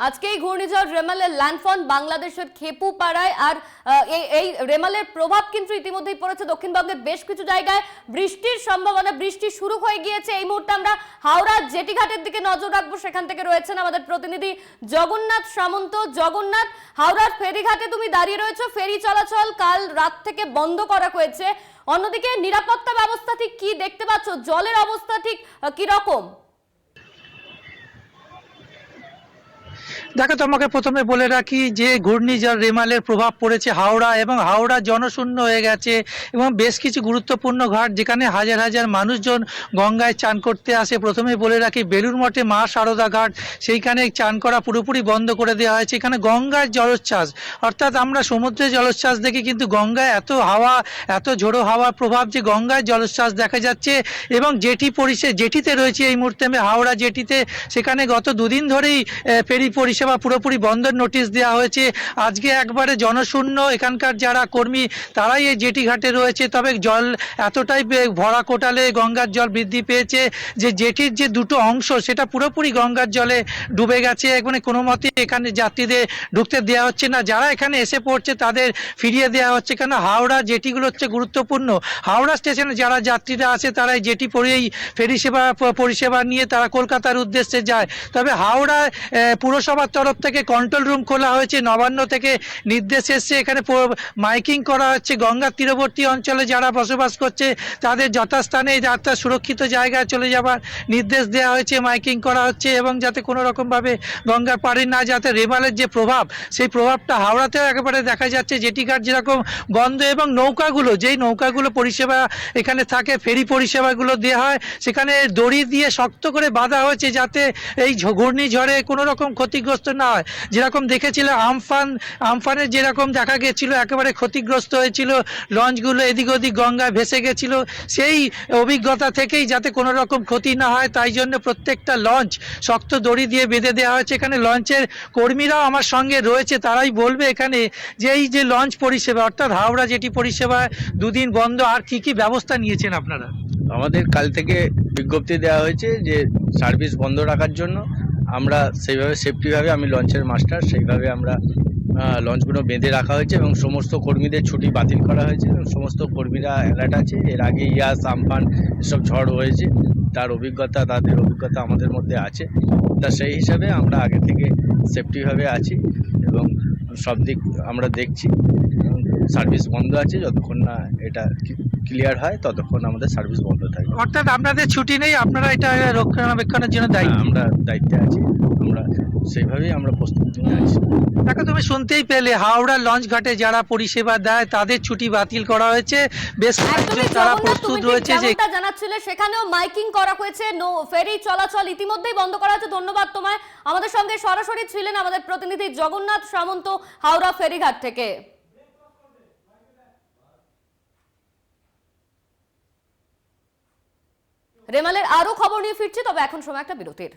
আজকে এই ঘূর্ণিঝড় রেমালের ল্যান্ডফল বাংলাদেশের খেপুপাড়ায় আর এই রেমালের প্রভাব কিন্তু ইতিমধ্যেই পড়েছে দক্ষিণবঙ্গের বেশ কিছু জায়গায়। বৃষ্টির সম্ভাবনা, বৃষ্টি শুরু হয়ে গিয়েছে। এই মুহূর্তে আমরা হাওড়া জেটিঘাটের দিকে নজর রাখবো। সেখান থেকে রয়েছেন আমাদের প্রতিনিধি জগন্নাথ সামন্ত। জগন্নাথ, হাওড়ার ফেরিঘাটে তুমি দাঁড়িয়ে রয়েছো। ফেরি চলাচল কাল রাত থেকে বন্ধ করা হয়েছে। অন্যদিকে নিরাপত্তা ব্যবস্থা ঠিক কি দেখতে পাচ্ছ? জলের অবস্থা ঠিক কি রকম? দেখো, তোমাকে প্রথমে বলে রাখি যে ঘূর্ণিঝড় রেমালের প্রভাব পড়েছে হাওড়া, এবং হাওড়া জনশূন্য হয়ে গেছে এবং বেশ কিছু গুরুত্বপূর্ণ ঘাট যেখানে হাজার হাজার মানুষজন গঙ্গায় চান করতে আসে। প্রথমে বলে রাখি বেলুর মঠে মা সারদা ঘাট, সেইখানে চান করা পুরোপুরি বন্ধ করে দেওয়া হয়েছে। এখানে গঙ্গার জলোচ্ছ্বাস, অর্থাৎ আমরা সমুদ্রে জলোচ্ছ্বাস দেখি, কিন্তু গঙ্গায় এত ঝোড়ো হাওয়ার প্রভাব যে গঙ্গায় জলোচ্ছ্বাস দেখা যাচ্ছে। এবং জেটিতে রয়েছে এই মুহূর্তে আমি হাওড়া জেটিতে। সেখানে গত দুদিন ধরেই ফেরি পরিষেবা পুরোপুরি বন্ধের নোটিশ দেওয়া হয়েছে। আজকে একবারে জনশূন্য এখানকার যারা কর্মী, তারাই এই জেটি ঘাটে রয়েছে। তবে জল এতটাই ভরা কোটালে গঙ্গার জল বৃদ্ধি পেয়েছে যে জেটির যে দুটো অংশ সেটা পুরোপুরি গঙ্গার জলে ডুবে গেছে। মানে কোনো মতে এখানে যাত্রীদের ঢুকতে দেওয়া হচ্ছে না। যারা এখানে এসে পড়ছে তাদের ফিরিয়ে দেওয়া হচ্ছে, কেন হাওড়া জেটিগুলো হচ্ছে গুরুত্বপূর্ণ। হাওড়া স্টেশনে যারা যাত্রীরা আসে তারা এই জেটি পরেই ফেরি পরিষেবা নিয়ে তারা কলকাতার উদ্দেশ্যে যায়। তবে হাওড়া পুরসভার তরফ থেকে কন্ট্রোল রুম খোলা হয়েছে। নবান্ন থেকে নির্দেশ এসছে, এখানে মাইকিং করা হচ্ছে। গঙ্গার তীরবর্তী অঞ্চলে যারা বসবাস করছে তাদের যথাস্থানে যাত্রা সুরক্ষিত জায়গায় চলে যাবার নির্দেশ দেওয়া হয়েছে, মাইকিং করা হচ্ছে। এবং যাতে কোনো রকমভাবে গঙ্গার পাড়ে না যাতে রেমালের যে প্রভাব, সেই প্রভাবটা হাওড়াতেও একেবারে দেখা যাচ্ছে। জেটিঘাট যেরকম বন্ধ, এবং যেই নৌকাগুলো পরিষেবা এখানে থাকে, ফেরি পরিষেবাগুলো দেওয়া হয়, সেখানে দড়ি দিয়ে শক্ত করে বাঁধা হয়েছে যাতে এই ঘূর্ণিঝড়ে কোনো রকম ক্ষতিগ্রস্ত না হয়। যেরকম দেখেছিলাম আমফানে যেরকম দেখা গেছিল, একেবারে ক্ষতিগ্রস্ত হয়েছিল, লঞ্চগুলো এদিক ওদিক গঙ্গায় ভেসে গেছিল। সেই অভিজ্ঞতা থেকেই যাতে কোনো রকম ক্ষতি না হয়, তাই জন্য প্রত্যেকটা লঞ্চ শক্ত দড়ি দিয়ে বেঁধে দেওয়া হয়েছে। এখানে লঞ্চের কর্মীরাও আমার সঙ্গে রয়েছে, তারাই বলবে এখানে যে এই যে লঞ্চ পরিষেবা, অর্থাৎ হাওড়া জেটি পরিষেবা দুদিন বন্ধ, আর কি কি ব্যবস্থা নিয়েছেন আপনারা? আমাদের কাল থেকে বিজ্ঞপ্তি দেওয়া হয়েছে যে সার্ভিস বন্ধ রাখার জন্য। আমরা সেইভাবে সেফটিভাবে, আমি লঞ্চের মাস্টার, সেইভাবে আমরা লঞ্চগুলো বেঁধে রাখা হয়েছে এবং সমস্ত কর্মীদের ছুটি বাতিল করা হয়েছে এবং সমস্ত কর্মীরা অ্যালার্ট আছে। এর আগে ইয়াস, আমফান এসব ঝড় হয়েছে, তাদের অভিজ্ঞতা আমাদের মধ্যে আছে। তা সেই হিসাবে আমরা আগে থেকে সেফটিভাবে আছি এবং সব দিক আমরা দেখছি। সার্ভিস বন্ধ আছে, যতক্ষণ না এটা ক্লিয়ার হয় ততক্ষণ আমাদের সার্ভিস বন্ধ থাকবে। অর্থাৎ আপনাদের ছুটি নেই, আপনারা এটা রক্ষণাবেক্ষণের জন্য দায়ী? আমরা দায়িত্বে আছি, আমরা সেইভাবেই আমরা প্রস্তুতি নিয়ে আছি। তাকে তুমি শুনতেই পেলে, হাওড়া লঞ্চ ঘাটে যারা পরিষেবা দেয় তাদের ছুটি বাতিল করা হয়েছে। বেশ কয়েকজন তারা প্রস্তুত রয়েছে যে জানাচ্ছিলে সেখানেও মাইকিং করা হয়েছে। ফেরি চলাচল ইতিমধ্যেই বন্ধ করা হয়েছে। ধন্যবাদ তোমায়। আমাদের সঙ্গে সরাসরি ছিলেন আমাদের প্রতিনিধি জগন্নাথ সামন্ত হাওড়া ফেরিঘাট থেকে। রেমালের আরো খবর নিয়ে ফিরছি, তবে এখন সময় একটা বিরতির।